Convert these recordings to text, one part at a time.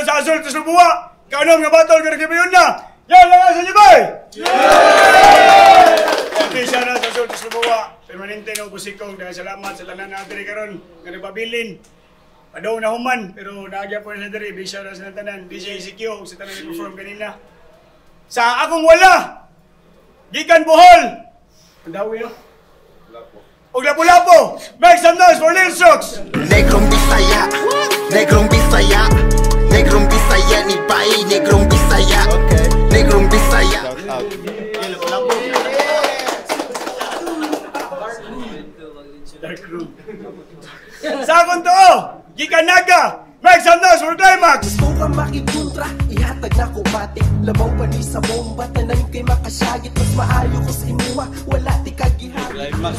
sa Azul to Subuwa. Kanom nga batol ka nagkibayon na. Yan lang sa Libay! Hindi siya na sa Azul to Subuwa. Permanente ng busikong. Dahil salamat sa tanan natin karon nga nagpabilin. Padaw na human. Pero naagya po na sa diri. Big shout out sa tanan. DJ CQ sa tanan perform kanina. Sa akong wala. Gikan Bohol. Ang dawi no? Og Lapu-Lapu, make some noise for Lil Sox! Negrong Bisaya, Negrong Bisaya, Negrong Bisaya ni Pai, Negrong Bisaya, Negrong Bisaya. Dark room. Sa akong to, gikan Naga, make some noise for Climax! Gusto kang makikontra, ihatag na ko batik. Lamaw pa ni sa bomba, tanan kay makasyagit. Mas maayo ko sa imuha, wala ti kagihagit. Climax,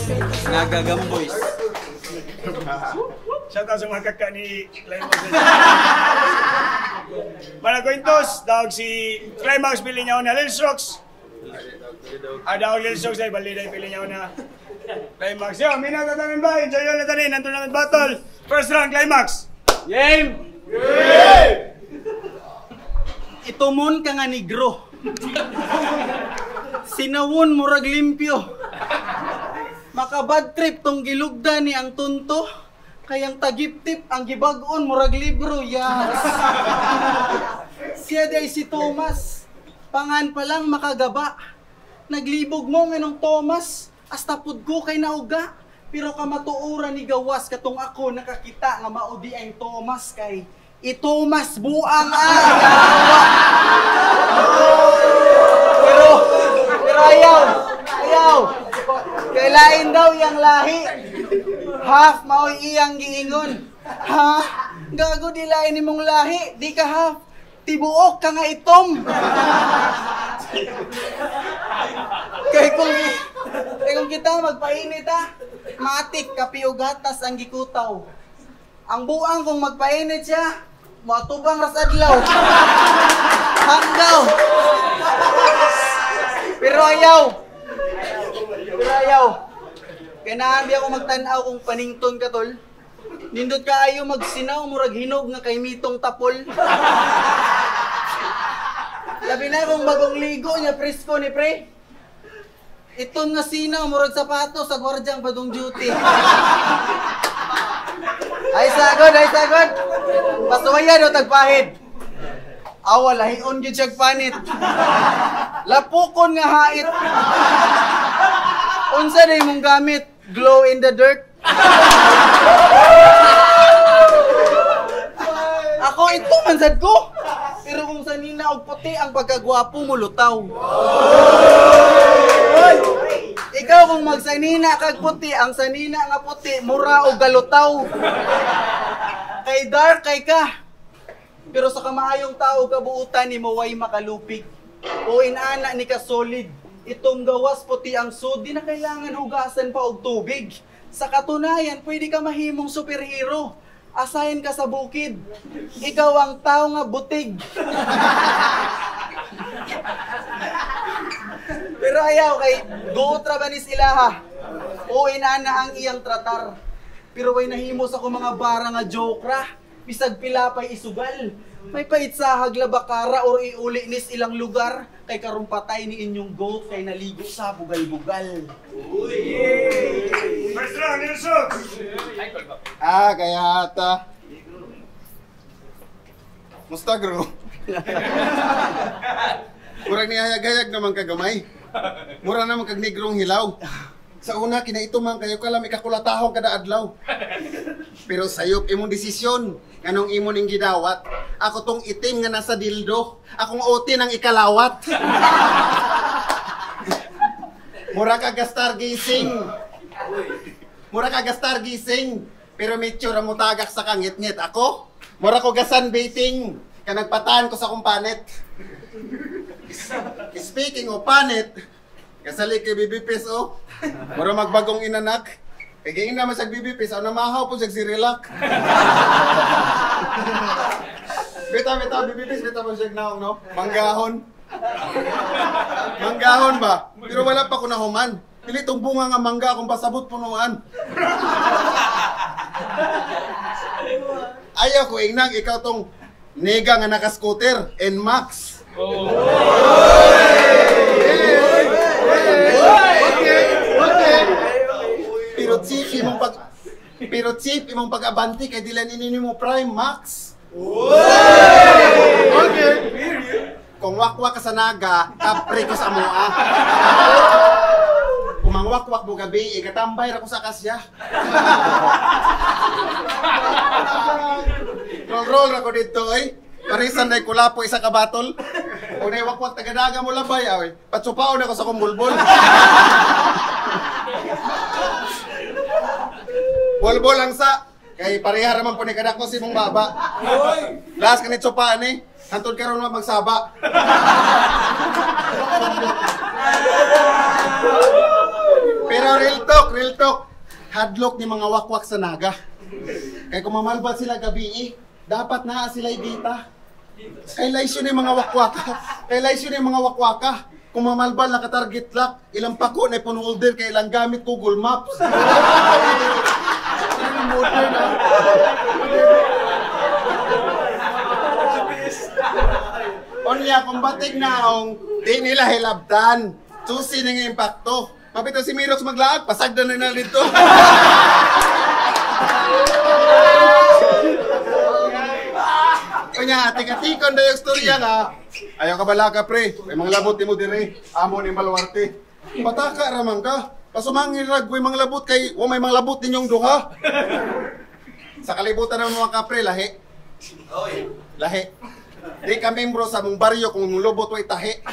nagagamboys. Shout out sa mga kaka ni Climax. Mga kwintos, dawag si Climax pili niya na Lil Sox. Dawag Lil Sox ay baliday pili niya na Climax. Yo, minatatanin ba? Enjoy yun na tanin, nandun naman battle. First round, Climax. Game! Itumon ka nga negro. Sinawon murag limpyo. Makabad trip tong gilugda ni ang tunto. Kayang tagip-tip ang gibag-on murag libro. Yes. Siya day si Thomas. Pangan pa lang makagaba. Naglibog mo nga nung Thomas. Hasta pud ko kay nauga. Pero kamatuuran ni gawas katong ako nakakita nga maudi ang Thomas kay Thomas buang pero ayaw kailain daw yang lahi half mao iyang giingon ha gago di lain nimong lahi di ka half tibuok ka nga itom kay kung kita magpainit matik kapiog gatas ang gikutaw ang buang kung magpainit siya matubang ras adlaw. Hanggaw. Pero ayaw. Kailangan di ako magtanaw kung panington ka tol. Nindot ka ayo magsinaw murag hinog nga kay mitong tapol. Labi na kung bagong ligo niya presko ni pre. Itong nga sinaw murag sapatos sa gwardyang padong duty. Ay sagod. Pasuwayan o tagpahid. Awa, lahion yun siyang panit. Lapukon nga hait. Unsa na mong gamit? Glow in the dirt? Ako ito, mansad ko. Pero kung sanina og puti, ang pagkagwapo mo lutaw. Ikaw kung magsanina kag puti, ang sanina nga puti, mura o galutaw. Kay dark kay ka. Pero sa kamaayong tao kabuutan ni maway makalupig. O inana ni ka solid. Itong gawas puti ang sud, di na kailangan hugasan pa og tubig. Sa katunayan, pwede ka mahimong superhero. Asayan ka sa bukid. Ikaw ang tao nga butig. Pero ayaw kay gutra ba ni sila ha? O inana ang iyang tratar. Pero way nahimo sa ko mga bara nga joke ra. Bisag pilapay isugal. May paitsahag labakara or iuli nis ilang lugar. Kay karumpatay ni inyong goat kay naligo sa bugal-bugal. First round, Lil Sox. Kaya ata. Musta, bro? Murag ni hayag-hayag naman kagamay. Mura naman kag negrong hilaw. Sa una, kinaito man kayo kalam ikakulatahong kada adlaw. Pero sayop imong desisyon. Anong imo ning gidawat? Ako tong itim nga nasa dildo. Akong OT ng ikalawat. Mura ka gastar gising. Pero medyo mo tagak sa kangit-ngit. Ako? Mura ko gasan baiting. Kaya nagpatahan ko sa kong panet. Speaking of panet, kasali kay BBPs o. Mura magbagong inanak. Kaya naman sa BBPs, na mahaw po sa si Relax. Bita, BBPs, bita mo siya naong, no? Manggahon ba? Pero wala pa ko nahuman. Pili itong bunga nga mangga akong pasabot punuan. Ayaw ko, inang, ikaw tong Nega nga naka-scooter, NMAX. Pero chief imong pag-abanti kay dila nini mo Prime Max. Kung wakwak ka sa naga, kapre ko sa amoa. Kung mangwakwak mo gabi, ikatambay ra ko sa kasya. Roll ra ko dito eh. Parisan na kulapo isa ka batol. Kung naiwakwak tagadaga mo labay, ay, patsupaon ako sa kumbulbol. Bolbol lang sa. Kay pareha raman po ni kadako si mong baba. Last ka ni tsupaan eh. Hantod ka rin magsaba. Pero real talk. Hadlock ni mga wakwak sa naga. Kaya kung mamalbal sila gabi eh, dapat na sila idita. Kay laisyo ni mga wakwaka. Kung mamalbal naka-target lock, ilang pako na ipon holder kay ilang gamit Google Maps. Modern ah. Onya, kung batig naong, di nila hilabtan. Susi na nga impacto. Mapito si Mirox maglaag, pasagdan na dito. Onya, atik-atikon na yung storya nga. Ayaw ka bala ka, pre. May mga labot ni mo dire. Amo ni Malwarte. Pataka ramang ka. Pasumangin ragway mga labot kay may mga labot ninyong duha. Sa kalibutan ng mga kapre, lahi. Lahi. Di ka membro sa mong baryo kung mong lobot way tahi.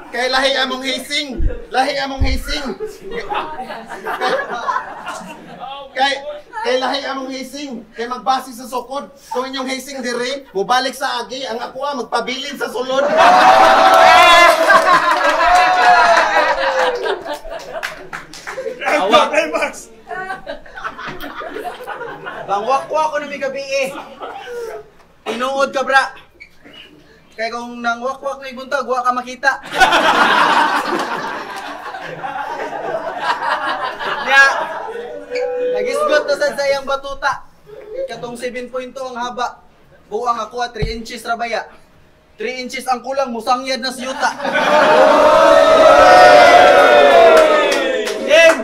Kay lahi among hising. Lahi among hising. Kay lahi among hising. Kay magbase sa sukod. Kung inyong hising dire, mubalik sa agi, ang ako magpabilin sa sulod. Awak kay Max. Bangwakwa ko na may gabi eh. Inuod ka, bra. Kaya kung nangwakwak na ibuntag, wa ka makita. Nagisgot na sa sayang batuta. Katong 7.2 ang haba. Buang ako 3 inches rabaya. 3 inches ang kulang, musangyad na siyuta. Game!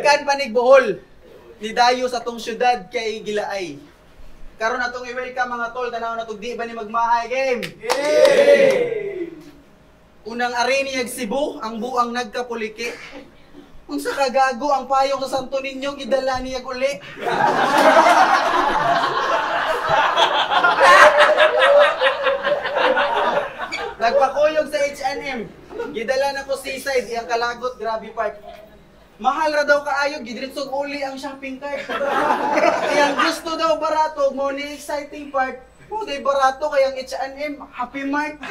Ikan panig buhol. Nidayo sa tong syudad kay Gilaay. Karon natong i-welcome mga tol, tanaw na di ba ni magmahay game? Unang areni ag Cebu, ang buang nagkapuliki. Unsa kagago ang payong sa Santo Niño gidala niya uli. Nagpakuyog sa H&M. Gidala na ko seaside iyang kalagot, grabe park. Mahal ra daw kaayo, gidritsog uli ang shopping cart. Kaya gusto daw barato, mo ni exciting part. Day barato kayang H&M, Happy Mart.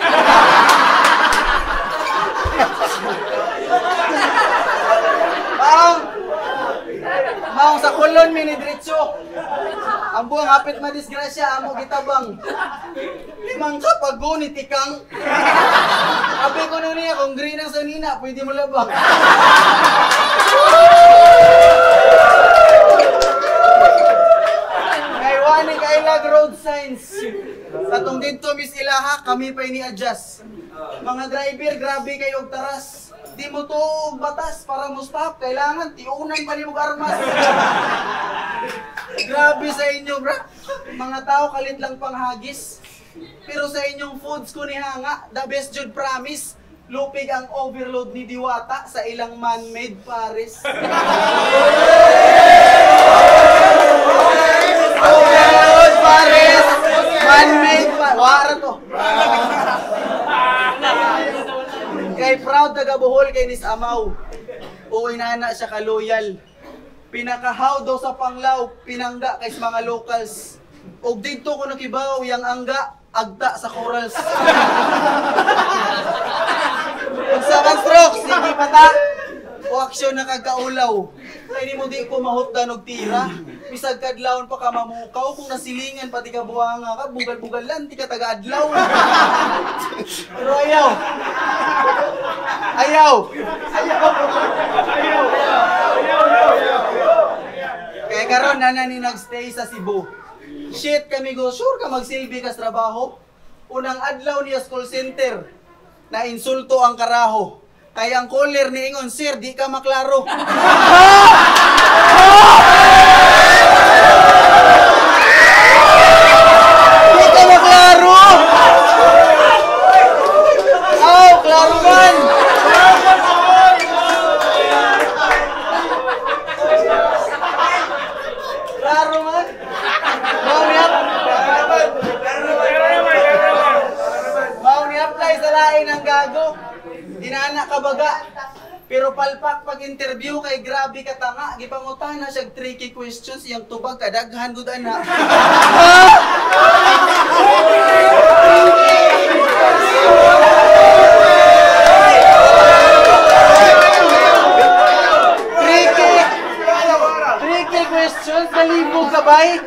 Maong sa kulon minidritso. Ang buang hapit madisgrasya, amo gitabang. Limang kapago ni tikang. Sabi ko nun niya, kung green ang sanina, pwede mo labang. Kaiwani kailag road signs. Sa tong dito, Miss Ilaha, kami pa ini-adjust. Mga driver, grabe kayo og taras. Di mo to batas para mo stop. Kailangan, tiunan pa ni mo armas. Grabe sa inyo, bra. Mga tao, kalit lang panghagis. Pero sa inyong foods ko ni Hanga, the best jud promise. Lupig ang overload ni Diwata sa ilang man-made pares. Overload pares! Man-made pares! Wara to. Kay proud taga-Bohol kay Nis Amaw. O inana siya ka-loyal. Pinakahaw daw sa Panglao, pinangga kay mga locals. Og dito ko nakibaw yang angga, agta sa corals. Kung sa stroke, sige pata. O aksyon na kagkaulaw. Kaya di mo di ko mahutdan og tira. Bisag kadlawon pa ka mamukaw. Kung nasilingan pati ka buhanga ka, bugal-bugalan, di ka taga-adlaw. Pero ayaw. Ayaw. Ayaw. Ayaw. Ayaw. Kaya Kaya karon na ni nagstay sa Cebu. Shit kami go, sure ka magsilbi ka sa trabaho? Unang adlaw niya sa call center, na insulto ang karaho. Kaya ang caller ni Ingon, sir, di ka maklaro. Di ka maklaro! Oh, klaro man! Klaro man! Mau ni-apply sa lain ng gago. Dinana ka baga. Pero palpak pag interview kay grabe ka tanga. Gipangutana siya tricky questions iyang tubag kadaghan gud ana. Tricky questions nalibog ka bay?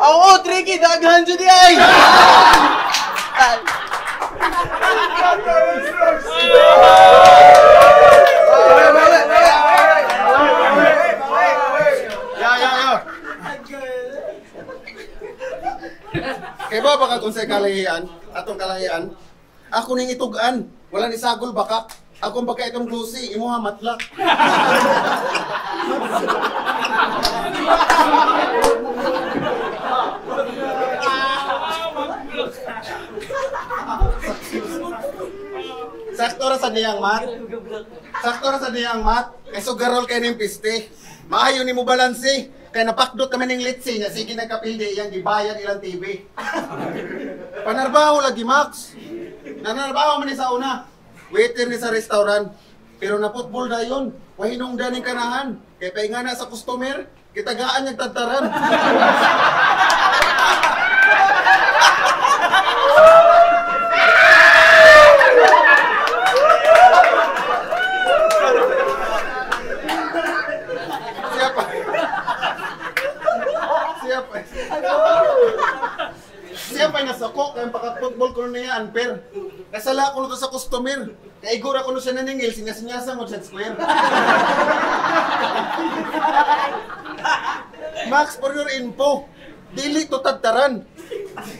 Oo, tricky daghan jud ay. Kaya ba baka kung sa kalahian, atong kalahian, ako ning itugan, wala ni sagol bakak. Ako baka itong glusi, imuha matlak. Sakto ra sa niyang mat. Sakto ra sa niyang mat. Kay sugarol kay ning piste. Maayo ni mo balanse. Kay napakdot kami ning litsi nya sige nagkapildi iyang gibayad ilang TV. Panarbaho lagi Max. Nanarbaho man ni sa una. Waiter ni sa restaurant. Pero na football dayon. Wa hinungdan ning kanahan. Kay paingana sa customer, kitagaan niyang tagtaran. Siya pa nasako kaya pagka-football ko niya unfair. Kasala ko nito sa customer. Kaya igura ko nito siya naningil, sinasinyasa mo sa square. Max, for your info, dili to tagtaran.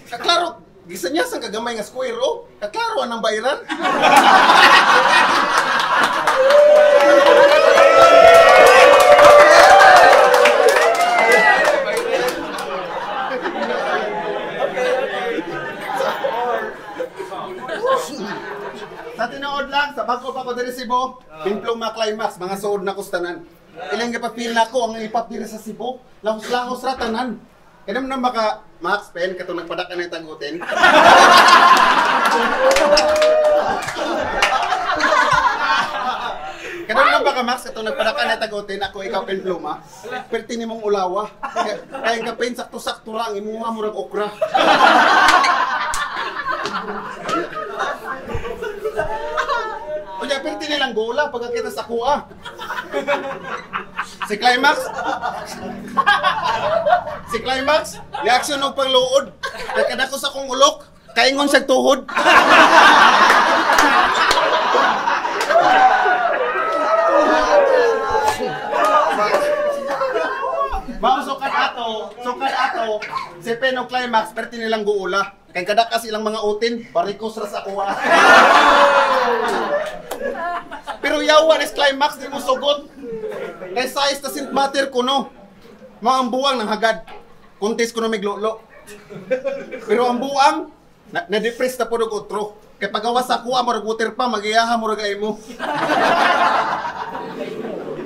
Kaklaro, gisanyasan kagamay nga square, oh. Kaklaro anang bayaran. Sa tinuod lang, sa bangko pa ko diri Cebu, Pimplong mga climax, mga suod na kustanan. Ilang ipapil na ko ang ipap diri sa Cebu, lahos-lahos ra tanan. Kaya naman baka, Max, pen, katong nagpadak ka na yung tagutin. Kaya naman baka, Max, katong nagpadak ka na yung tagutin, ako ikaw Pimploma, perti ni mong ulawa. Kaya ka pen, sakto-sakto lang, imuha mo ng okra. Kaya perti nilang gola pagkakita sa kuha. Si Climax, reaksyon og pangluod. Nagkadako sa kong ulok, kaingon siyang tuhod. Mao sukat ato, si Peno Climax, perti nilang guula. Kaya kadakas ilang mga utin, barikos ra sa kuha. Pero yawa is Climax, di mo sugot. Kaya size doesn't matter kuno. Mga ang buwang ng hagad. Contest ko na may glolo. Pero ang buwang, na-depress na po ng utro. Kaya pagawa sa kuha, marag-water pa, mag-iyaha mo ragay mo.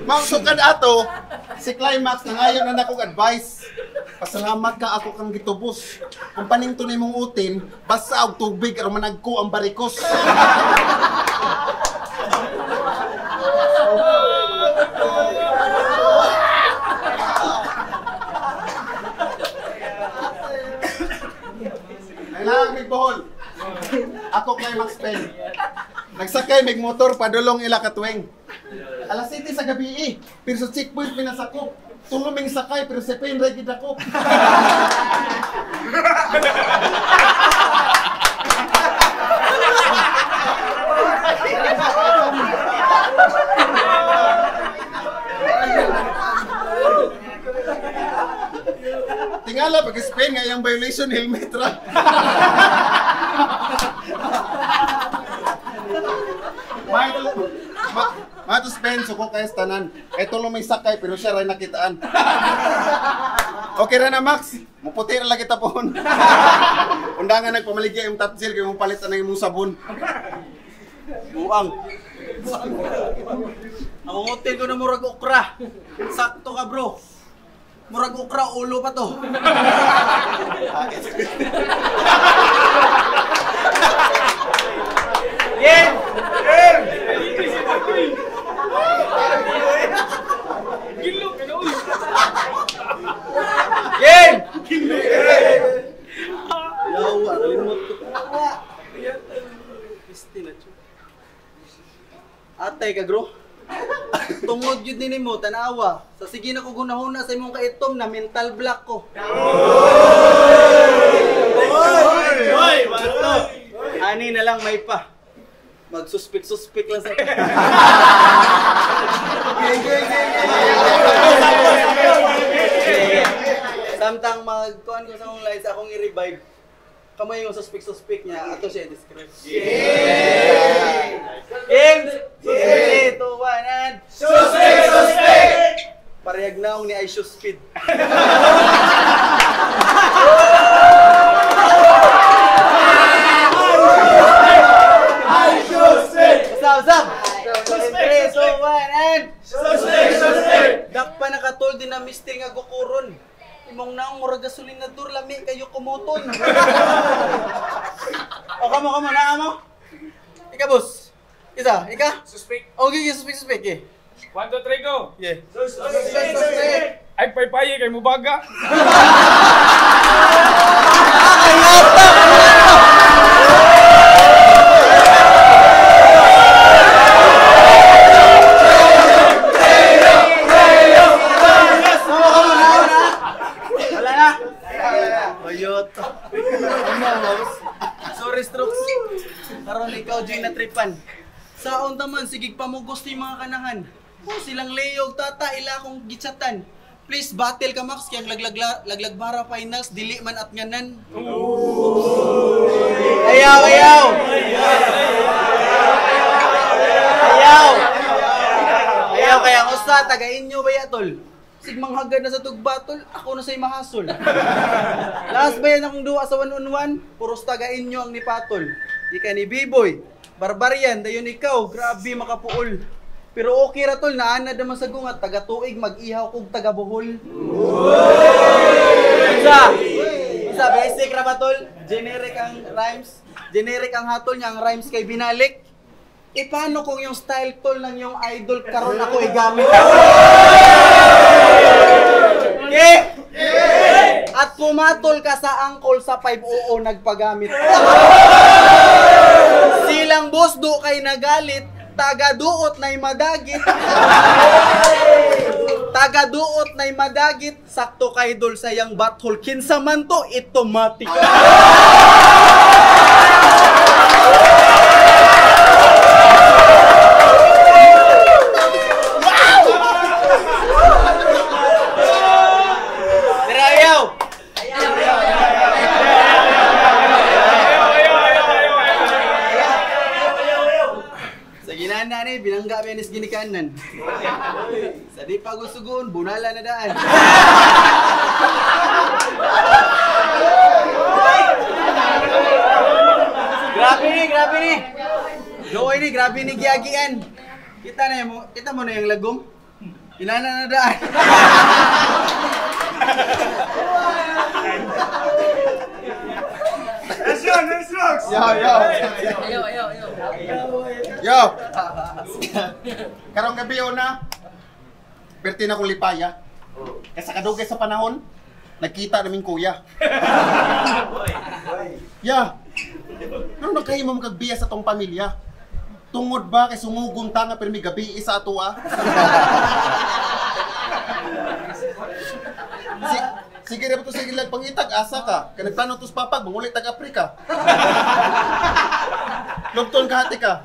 Mga sukad ato, si Climax na ngayon na akong advice. Pasalamat ka ako kang gitubos. Kung paningtunay mong utin, basa og tubig aron managko ang barikos. Kailangan may bohol. Ako Climax Pen. Nagsakay may motor padulong ila katuwing. Alas 7 sa gabi pero sa checkpoint pinasakop. Tuluming sakay pero sa Pen ready ako. Tingala pag Spain nga yung violation helmet ra. Mato Spain suko kay tanan. Eto lang may sakay pero siya ray nakitaan. Okay ra na Max. Muputi ra lang kita pohon. Undangan nagpamaligya yung tapsil kay mo palitan ng imong sabon. Buang. Ang hotel ko na murag okra. Sakto ka bro. Murag okra, ulo pa to. Game! Game! Yawa, kalimot ko. Atay ka, bro. Tungod yun din mo, tanawa. Sa sige na ko gunahuna sa imong kaitom na mental block ko. Hoy! Ani na lang may pa. Magsuspik-suspik lang sa... Samtang magkuhan ko sa akong lights, akong i-revive. Kamay yung suspik-suspik niya, ato siya i-describe. Games! 3, 2, 1, and... Suspik! Parehag na akong ni I Show Speed. What's up? 3, 2, 1, and... Suspik! Dakpa nakatol din na mister nga gukuron. Imong naong murag gasolina dur lami kayo kumuton. O kamo na mo. Ika boss. Isa, ika? Suspect. Okay, suspect eh. 1, 2, 3, go! Yeah. Suspect! Ay, paypaye kay Mubaga. Wala na. Toyota. Sorry, Strokes. Karon ikaw, Joy, na tripan. Saon taman, sigig pamugos ni mga kanahan. Silang Leo, tata, ila akong gitsatan. Please, battle ka, Max, kayang laglagbara finals, dili man at nganan. Ayaw! Ayaw! Ayaw, kaya usta, tagain nyo ba yatol? Sigmang hagad na sa tugbatol, ako na sa'y mahasol. Last ba yan akong duwa sa 1-on-1? Puros tagain nyo ang nipatol. Di ka ni B-Boy, Barbarian, dayon ikaw, grabe makapuol. Pero okay ra tol, naanad naman sa gungat, taga-tuig, mag-ihaw kong taga-buhol. Isa, basic ra ba tol? Generic ang rhymes, generic ang hatol niya, ang rhymes kay binalik. E paano kung yung style tol ng yung idol karon ako igamit? Okay? At pumatol ka sa angkol sa 500 nagpagamit. Silang boss do kay nagalit, taga-duot na'y madagit. Taga-duot na'y madagit, sakto kay idol sa yang butthole. Kinsa man to, automatic. Binangga benes ginikanan. Sa di pagusugon, bunala na daan. Grabe ni. Doy ni, grabe ni giagian. Kita mo na yung lagom. Pinana na daan. Let's rock! Yo! Karong gabi na, perti na kong lipaya. Kasi kadugay sa panahon, nagkita namin kuya. Ya! Ano nakahimam kagbiya sa tong pamilya? Tungod ba kay sumugong tanga pero may gabi isa ato Sige na ba ito sige lang pangitag, asa ka? Kaya nagplano ito sa papag, mangulit tag-Afrika. Lugton ka hati ka.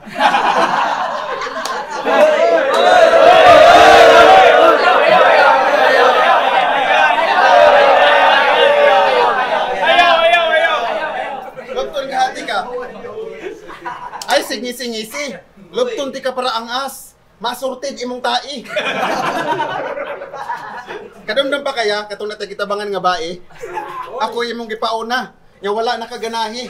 Bisig ngisi-ngisi. Lubton ti ka para ang as. Masurtid imong tai. Kadamdam pa kaya katong natagitabangan nga bae. Ako imong gipauna. Nga wala nakaganahi.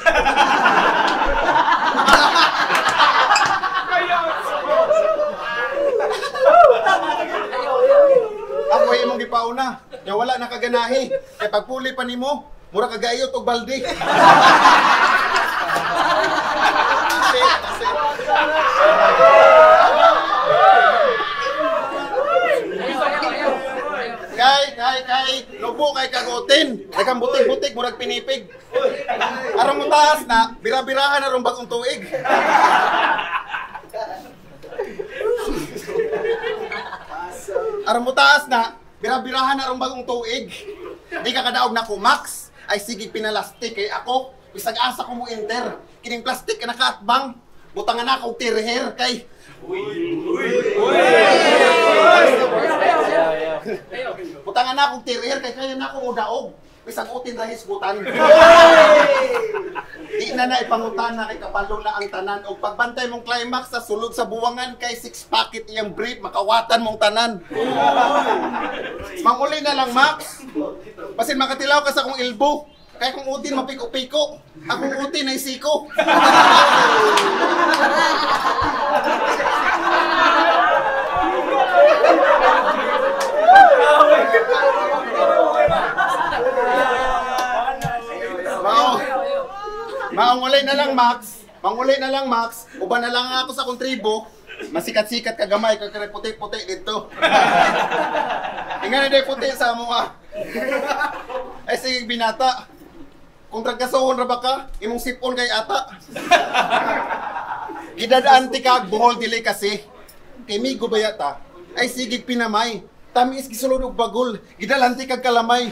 Ako imong gipauna. Nga wala nakaganahi. Kay pagpuli pa nimo, mura kagayot og balde. Kay, lubo kay kagutin. Daghang butig-butig, murag pinipig. Aron mo taas na, bira-birahan na ron bagong tuig. Aron mo taas na, bira-birahan na ron bagong tuig. Di ka kadaog na ko, Max. Ay sige pinalastik kay ako. Bisag asa ko mo enter. Kining plastic ka nakaatbang. Butangan na ako tirher kay. Butangan na akong tirher kay kaya na akong udaog. Bisag utin rahis butan. Di na ipangutan na kay kabalo na ang tanan. O pagbantay mong climax sa sulod sa buwangan kay 6 packet iyang brief, makawatan mong tanan. Manguli na lang, Max. Basin makatilaw ka sa akong ilbo. Kaya kung utin mapiko-piko, akong utin ay siko. Mangulay na lang, Max. Mangulay na lang, Max. Uban na lang ako sa akong tribo. Masikat-sikat kagamay, kaya puti-puti dito. Tingnan na day puti sa mga. Ay sige, binata. Kung tragkasohon ra ba ka, imong sipon kay ata. Gidadaan ti kag buhol dili kasi. Kay migo bayata. Ay sige pinamay. Tamis gisulod og bagol. Gidalan ti kag kalamay.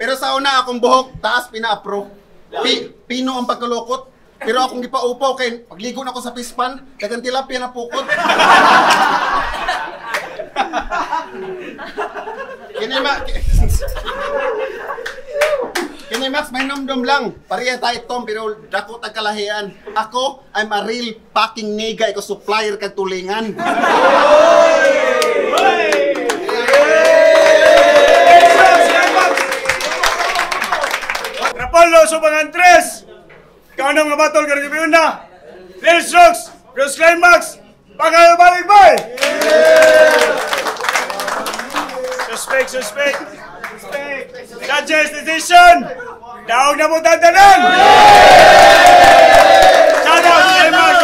Pero sa una akong buhok, taas pina-apro. Pino ang pagkalukot. Pero akong gipaupaw kay pagligo na ako sa pispan, dagang tilapia na pukot. Kini Max, may nomdom lang. Pariya tayo Tom, pero dako tag kalahian. Ako, I'm a real fucking nigga. Ikaw supplier kag tulingan. Rapolo, Subangan 3! Ikaw na mga batol, karagibiyon na! Lil Strokes, Cross Climax, Balik Boy! Suspect! Judges decision! Daog na mo tantanan! Shout out, Climax!